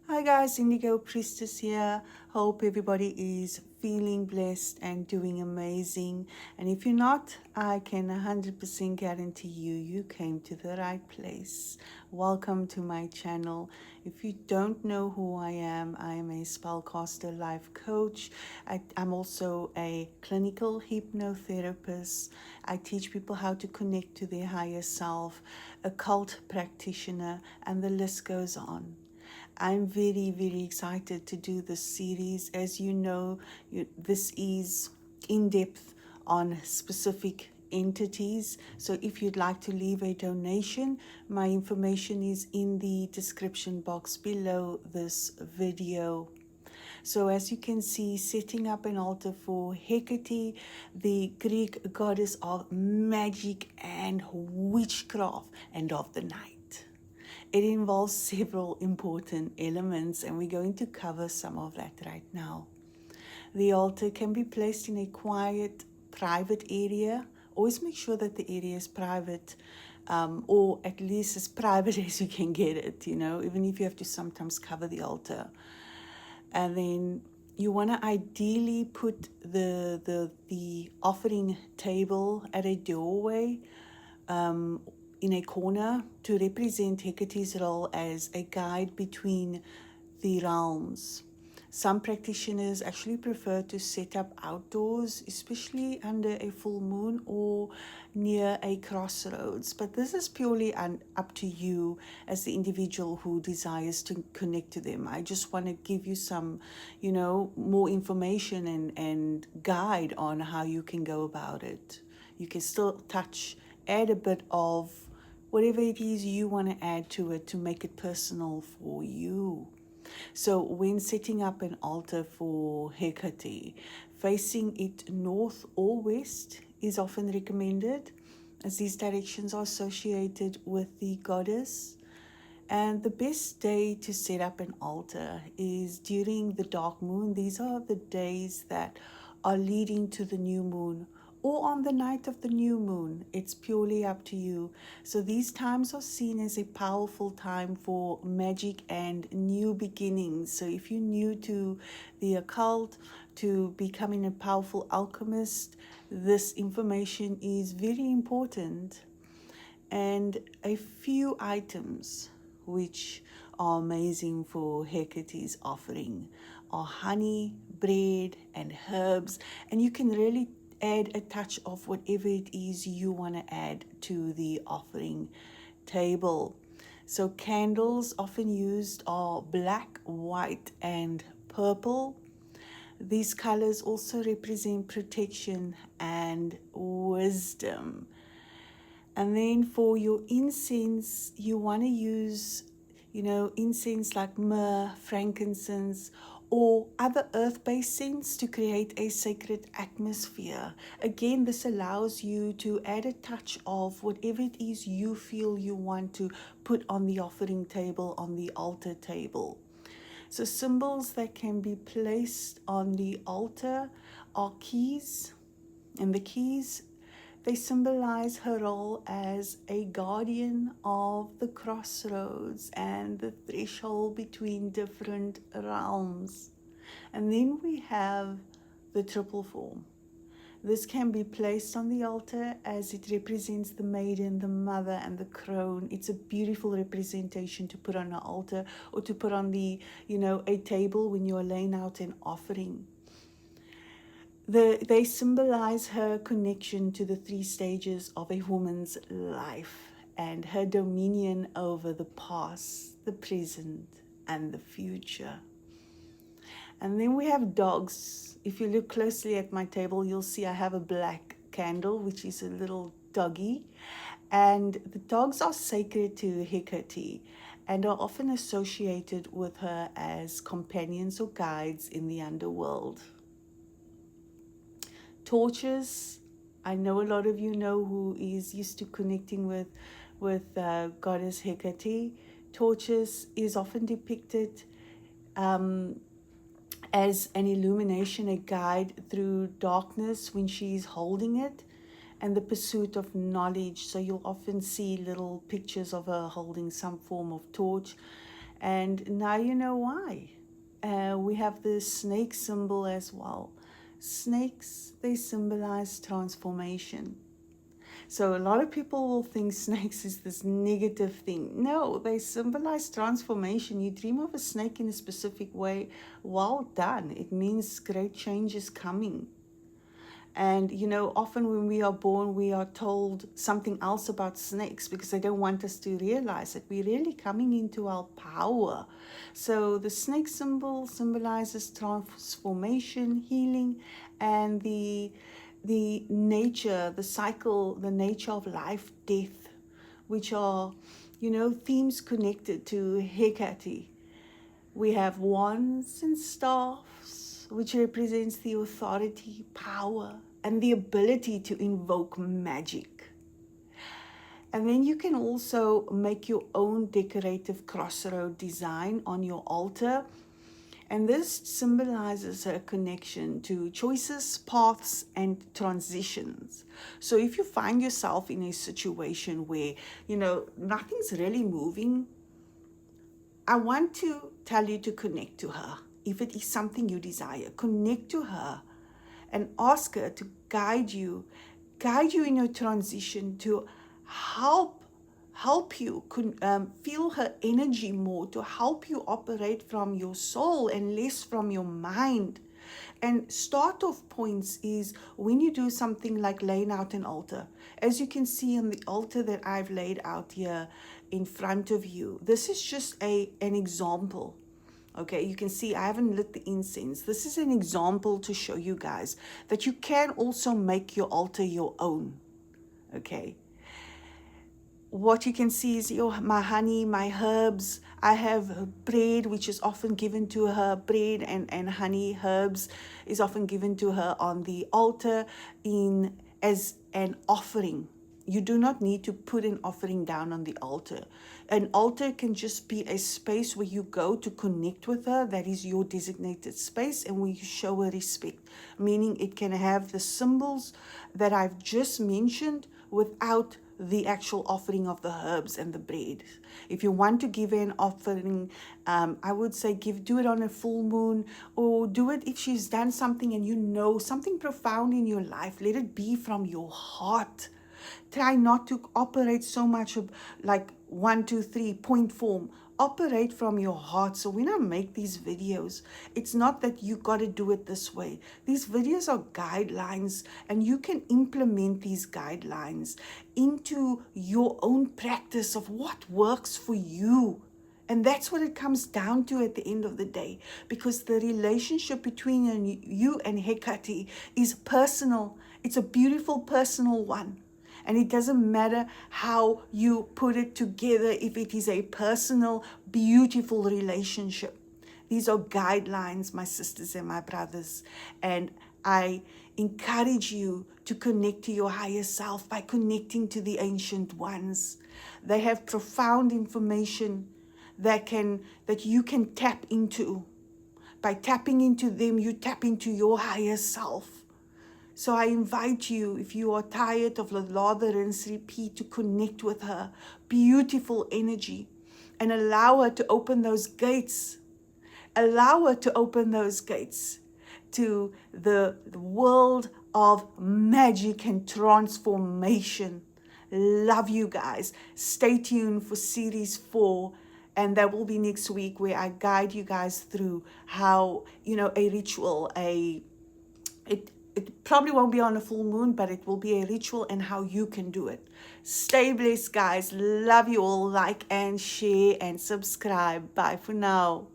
Hi guys, Indigo Priestess here. Hope everybody is feeling blessed and doing amazing. And if you're not, I can 100% guarantee you came to the right place. Welcome to my channel. If you don't know who I am a spellcaster life coach. I'm also a clinical hypnotherapist. I teach people how to connect to their higher self, a cult practitioner, and the list goes on. I'm very excited to do this series. As you know, this is in depth on specific entities. So if you'd like to leave a donation, my information is in the description box below this video. So as you can see, setting up an altar for Hecate, the Greek goddess of magic and witchcraft and of the night. It involves several important elements, and we're going to cover some of that right now. The altar can be placed in a quiet, private area. Always make sure that the area is private, or at least as private as you can get it, even if you have to sometimes cover the altar. And then you want to ideally put the offering table at a doorway, in a corner, to represent Hecate's role as a guide between the realms. Some practitioners actually prefer to set up outdoors, especially under a full moon or near a crossroads. But this is purely up to you as the individual who desires to connect to them. I just want to give you some, more information and guide on how you can go about it. You can still add a bit of whatever it is you want to add to it to make it personal for you. So when setting up an altar for Hecate, facing it north or west is often recommended, as these directions are associated with the goddess. And the best day to set up an altar is during the dark moon. These are the days that are leading to the new moon, or on the night of the new moon. It's purely up to you. So these times are seen as a powerful time for magic and new beginnings. So if you're new to the occult, to becoming a powerful alchemist, this information is very important. And a few items which are amazing for Hecate's offering are honey, bread, and herbs. And you can really add a touch of whatever it is you want to add to the offering table. So candles often used are black, white, and purple. These colors also represent protection and wisdom. And then for your incense, you want to use, incense like myrrh, frankincense, or other earth-based scents to create a sacred atmosphere. Again, this allows you to add a touch of whatever it is you feel you want to put on the offering table, on the altar table. So symbols that can be placed on the altar are keys, and the keys, they symbolize her role as a guardian of the crossroads and the threshold between different realms. And then we have the triple form. This can be placed on the altar as it represents the maiden, the mother, and the crone. It's a beautiful representation to put on an altar, or to put on a table when you are laying out an offering. They symbolize her connection to the three stages of a woman's life and her dominion over the past, the present, and the future. And then we have dogs. If you look closely at my table, you'll see I have a black candle, which is a little doggy. And the dogs are sacred to Hecate and are often associated with her as companions or guides in the underworld. Torches, I know a lot of you know who is used to connecting with goddess Hecate. Torches is often depicted as an illumination, a guide through darkness when she is holding it, and the pursuit of knowledge. So you'll often see little pictures of her holding some form of torch. And now you know why. We have the snake symbol as well. Snakes, they symbolize transformation. So a lot of people will think snakes is this negative thing. No, they symbolize transformation. You dream of a snake in a specific way, well done. It means great change is coming. And, you know, often when we are born, we are told something else about snakes because they don't want us to realize that we're really coming into our power. So the snake symbol symbolizes transformation, healing, and the nature, the cycle, the nature of life, death, which are, you know, themes connected to Hecate. We have wands and staffs, which represents the authority, power, and the ability to invoke magic. And then you can also make your own decorative crossroad design on your altar. And this symbolizes a connection to choices, paths, and transitions. So if you find yourself in a situation where, you know, nothing's really moving, I want to tell you to connect to her. If it is something you desire, connect to her and ask her to guide you in your transition, to help you feel her energy more, to help you operate from your soul and less from your mind. And start off points is when you do something like laying out an altar. As you can see on the altar that I've laid out here in front of you, this is just an example. Okay, you can see I haven't lit the incense. This is an example to show you guys that you can also make your altar your own. Okay. What you can see is my honey, my herbs. I have bread, which is often given to her. Bread and honey, herbs is often given to her on the altar as an offering. You do not need to put an offering down on the altar. An altar can just be a space where you go to connect with her. That is your designated space, and we show her respect. Meaning it can have the symbols that I've just mentioned without the actual offering of the herbs and the bread. If you want to give an offering, I would say do it on a full moon, or do it if she's done something and you know something profound in your life. Let it be from your heart. Try not to operate so much of like 1, 2, 3 point form. Operate from your heart. So when I make these videos, it's not that you got to do it this way. These videos are guidelines, and you can implement these guidelines into your own practice of what works for you. And that's what it comes down to at the end of the day, because the relationship between you and Hecate is personal. It's a beautiful personal one. And it doesn't matter how you put it together if it is a personal, beautiful relationship. These are guidelines, my sisters and my brothers. And I encourage you to connect to your higher self by connecting to the ancient ones. They have profound information that you can tap into. By tapping into them, you tap into your higher self. So I invite you, if you are tired of the lather, rinse, repeat, to connect with her. Beautiful energy. And allow her to open those gates. Allow her to open those gates to the world of magic and transformation. Love you guys. Stay tuned for series 4. And that will be next week, where I guide you guys through how, a ritual, it probably won't be on a full moon, but it will be a ritual and how you can do it. Stay blessed, guys. Love you all. Like and share and subscribe. Bye for now.